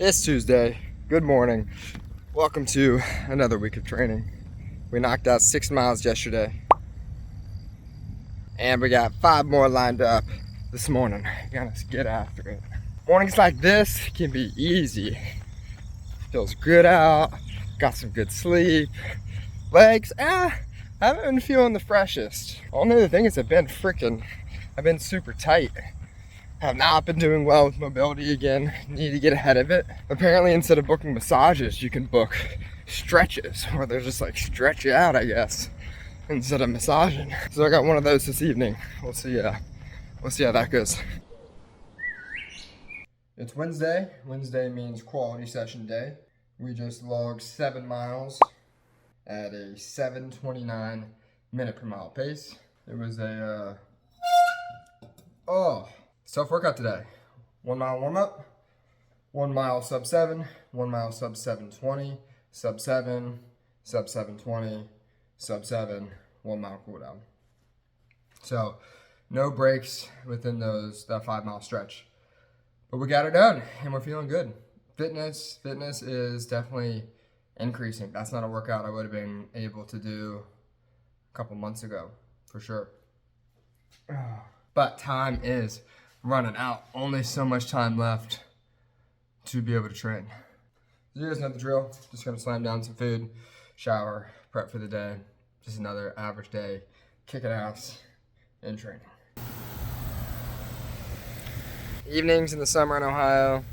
It's Tuesday. Good morning. Welcome to another week of training. We knocked out 6 miles yesterday. And we got 5 more lined up this morning. Gonna get after it. Mornings like this can be easy. Feels good out. Got some good sleep. Legs, I haven't been feeling the freshest. Only the thing is I've been super tight. Have not been doing well with mobility again. Need to get ahead of it. Apparently, instead of booking massages, you can book stretches where they're just like stretch you out, I guess, instead of massaging. So I got one of those this evening. We'll see how that goes. It's Wednesday. Wednesday means quality session day. We just logged 7 miles at a 7:29 minute per mile pace. It was a self-workout today. 1 mile warm-up, 1 mile sub 7, 1 mile sub 7:20, sub 7, sub 7:20, sub 7, 1 mile cool down. So no breaks within that 5 mile stretch. But we got it done and we're feeling good. Fitness is definitely increasing. That's not a workout I would have been able to do a couple months ago, for sure. But time is running out. Only so much time left to be able to train. You guys know the drill. Just gonna slam down some food, shower, prep for the day. Just another average day, kicking ass in training. Evenings in the summer in Ohio,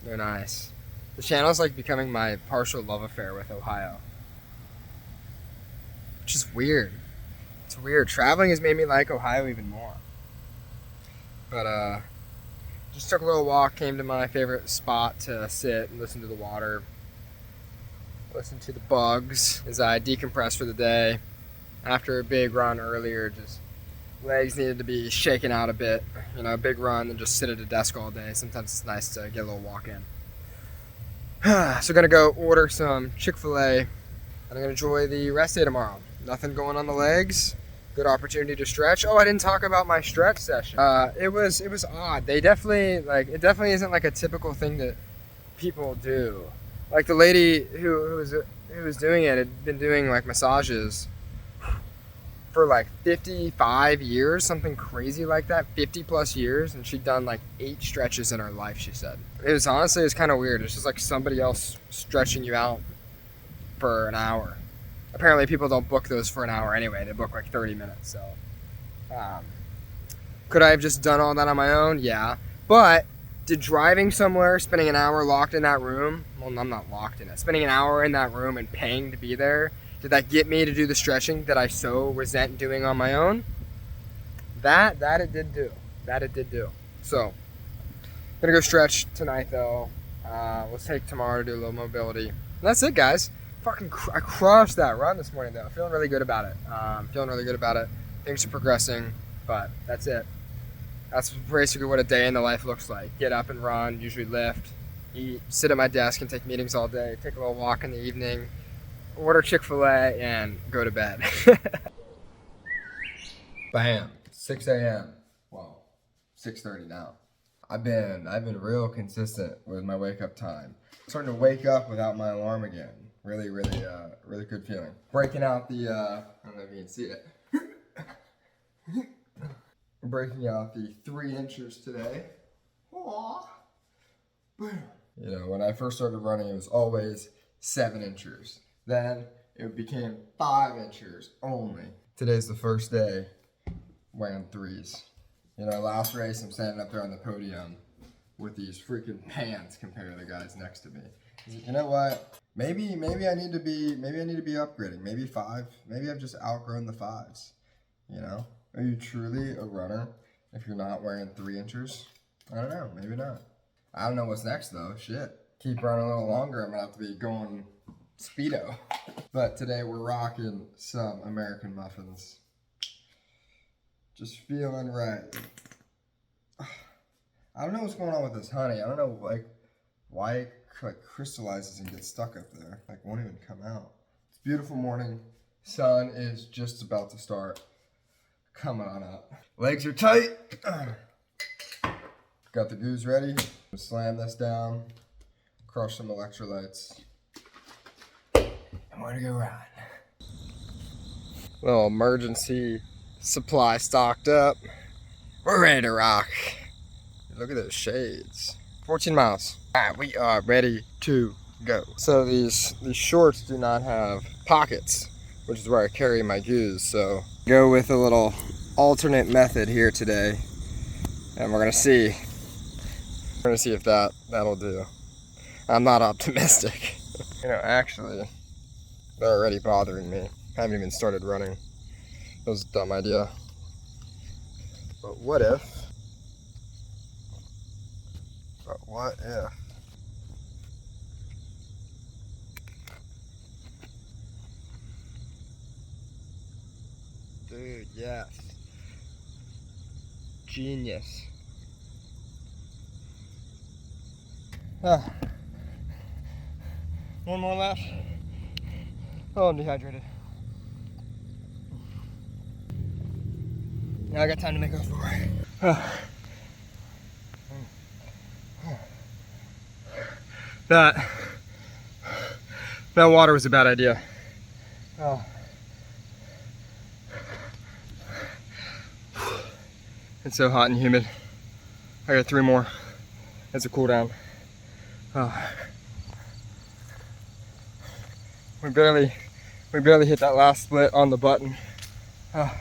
they're nice. The channel's like becoming my partial love affair with Ohio. Which is weird. It's weird. Traveling has made me like Ohio even more. But just took a little walk, came to my favorite spot to sit and listen to the water, listen to the bugs as I decompress for the day. After a big run earlier, just legs needed to be shaken out a bit. You know, a big run and just sit at a desk all day. Sometimes it's nice to get a little walk in. So gonna go order some Chick-fil-A and I'm gonna enjoy the rest day tomorrow. Nothing going on the legs. Good opportunity to stretch. Oh, I didn't talk about my stretch session. It was odd. It definitely isn't like a typical thing that people do. Like the lady who was doing it had been doing like massages for like 55 years, something crazy like that, 50 plus years, and she'd done like 8 stretches in her life, she said. It was kind of weird. It's just like somebody else stretching you out for an hour. Apparently people don't book those for an hour anyway. They book like 30 minutes. So could I have just done all that on my own? Yeah. But did driving somewhere, spending an hour locked in that room, well, I'm not locked in it, spending an hour in that room and paying to be there, did that get me to do the stretching that I so resent doing on my own? That it did do. That it did do. So gonna go stretch tonight though. Let's take tomorrow to do a little mobility. And that's it, guys. I crushed that run this morning though. Feeling really good about it. Things are progressing, but that's it. That's basically what a day in the life looks like. Get up and run, usually lift, eat, sit at my desk and take meetings all day, take a little walk in the evening, order Chick-fil-A and go to bed. Bam, 6 a.m. Well, 6:30 now. I've been real consistent with my wake up time. Starting to wake up without my alarm again. Really good feeling. Breaking out the, I don't know if you can see it. Breaking out the 3 inchers today. Aww. You know, when I first started running, it was always 7 inchers. Then it became 5 inchers only. Today's the first day wearing 3s. You know, last race I'm standing up there on the podium with these freaking pants compared to the guys next to me. You know what? Maybe I need to be upgrading. Maybe 5. Maybe I've just outgrown the 5s. You know? Are you truly a runner if you're not wearing 3 inchers? I don't know. Maybe not. I don't know what's next though. Shit. Keep running a little longer. I'm gonna have to be going Speedo. But today we're rocking some American muffins. Just feeling right. I don't know what's going on with this honey. I don't know why it crystallizes and gets stuck up there. Like won't even come out. It's a beautiful morning. Sun is just about to start coming on up. Legs are tight. Got the goose ready. Slam this down. crush some electrolytes. I'm gonna go run. Little emergency supply stocked up. We're ready to rock. Look at those shades. 14 miles. All right, we are ready to go. So these shorts do not have pockets, which is where I carry my goos. So go with a little alternate method here today, and we're gonna see. We're gonna see if that'll do. I'm not optimistic. You know, actually, they're already bothering me. I haven't even started running. That was a dumb idea. But what if? Dude, yes. Genius. One more left. Oh, I'm dehydrated. Now I got time to make up for it. That water was a bad idea. Oh. It's so hot and humid. I got 3 more. That's a cool down. Oh. We barely hit that last split on the button. Oh.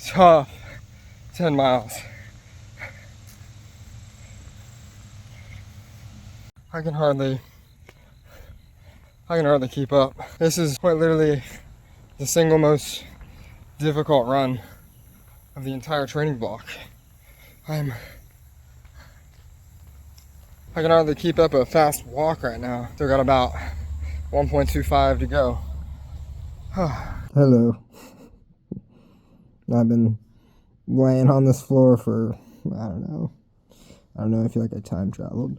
Tough 10 miles. I can hardly keep up. This is quite literally the single most difficult run of the entire training block. I can hardly keep up a fast walk right now. Still got about 1.25 to go. Hello. I've been laying on this floor for, I don't know, I feel like I time traveled.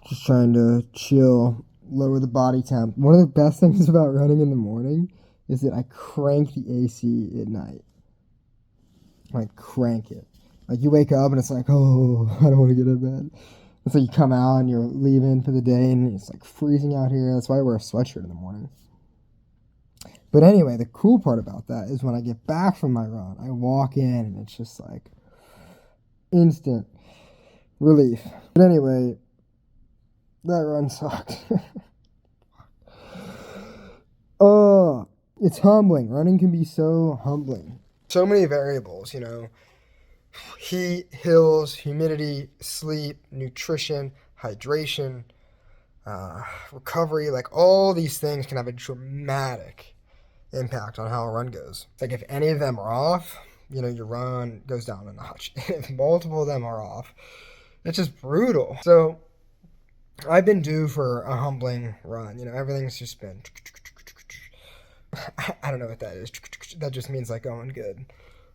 Just trying to chill, lower the body temp. One of the best things about running in the morning is that I crank the AC at night. Like, crank it. Like, you wake up and it's like, oh, I don't want to get in bed. It's like you come out and you're leaving for the day and it's like freezing out here. That's why I wear a sweatshirt in the morning. But anyway, the cool part about that is when I get back from my run, I walk in and it's just like instant relief. But anyway, that run sucked. Oh, it's humbling. Running can be so humbling. So many variables, you know. Heat, hills, humidity, sleep, nutrition, hydration, recovery. Like, all these things can have a dramatic impact on how a run goes. Like, if any of them are off, you know, your run goes down a notch. If multiple of them are off, it's just brutal. So I've been due for a humbling run. You know, everything's just been, I don't know what that is. That just means like going good,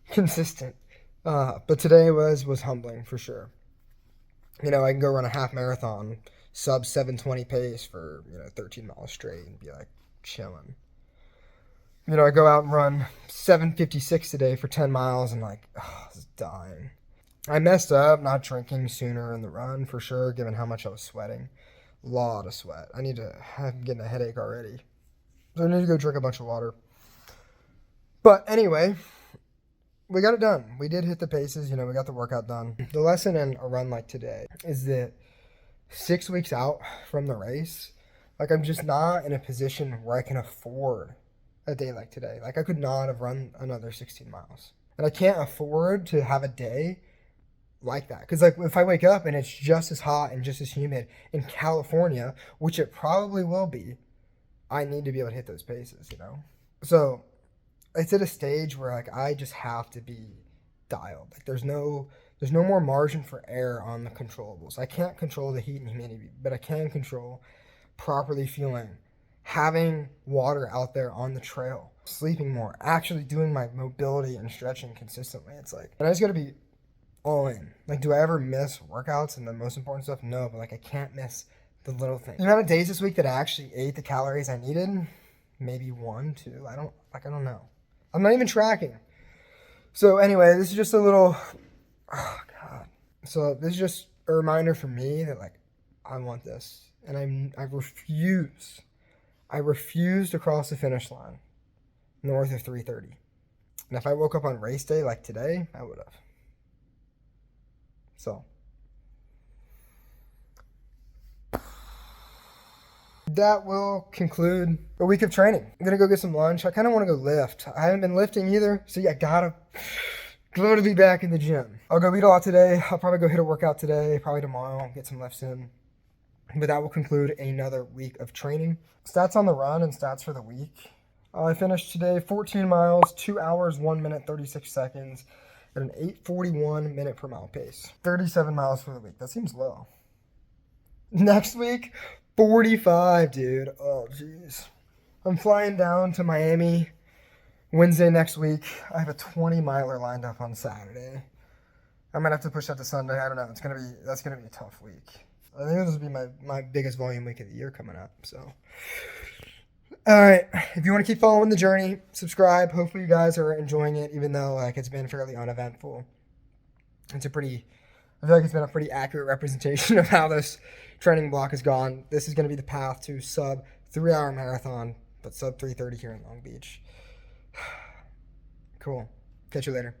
consistent. But today was humbling for sure. You know, I can go run a half marathon, sub 7:20 pace for, 13 miles straight and be like chilling. You know, I go out and run 7:56 today for 10 miles and like, I was dying. I messed up not drinking sooner in the run for sure, given how much I was sweating. A lot of sweat. I'm getting a headache already. So I need to go drink a bunch of water. But anyway, we got it done. We did hit the paces, we got the workout done. The lesson in a run like today is that 6 weeks out from the race, like, I'm just not in a position where I can afford a day like today. Like, I could not have run another 16 miles. And I can't afford to have a day like that. Because, like, if I wake up and it's just as hot and just as humid in California, which it probably will be, I need to be able to hit those paces, So it's at a stage where, like, I just have to be dialed. Like, there's no more margin for error on the controllables. I can't control the heat and humidity, but I can control properly fueling, having water out there on the trail, sleeping more, actually doing my mobility and stretching consistently. It's like, and I just got to be all in. Like, do I ever miss workouts and the most important stuff? No, but like, I can't miss the little things. The amount of days this week that I actually ate the calories I needed, maybe 1, 2. I don't know. I'm not even tracking. So anyway, this is just a little, oh God. So this is just a reminder for me that like I want this, and I refuse. I refuse to cross the finish line north of 3:30. And if I woke up on race day like today, I would have. So that will conclude a week of training. I'm gonna go get some lunch. I kind of want to go lift. I haven't been lifting either, so yeah, glad to be back in the gym. I'll go eat a lot today. I'll probably go hit a workout today, probably tomorrow, get some lifts in. But that will conclude another week of training. Stats on the run and stats for the week. I finished today 14 miles, 2 hours, 1 minute, 36 seconds, at an 8:41 minute per mile pace. 37 miles for the week. That seems low. Next week, 45, dude. Oh, jeez. I'm flying down to Miami Wednesday next week. I have a 20-miler lined up on Saturday. I might have to push that to Sunday. I don't know. That's gonna be a tough week. I think this will be my biggest volume week of the year coming up. So, all right. If you want to keep following the journey, subscribe. Hopefully, you guys are enjoying it, even though like it's been fairly uneventful. I feel like it's been a pretty accurate representation of how this training block has gone. This is going to be the path to sub 3-hour marathon, but sub 3:30 here in Long Beach. Cool. Catch you later.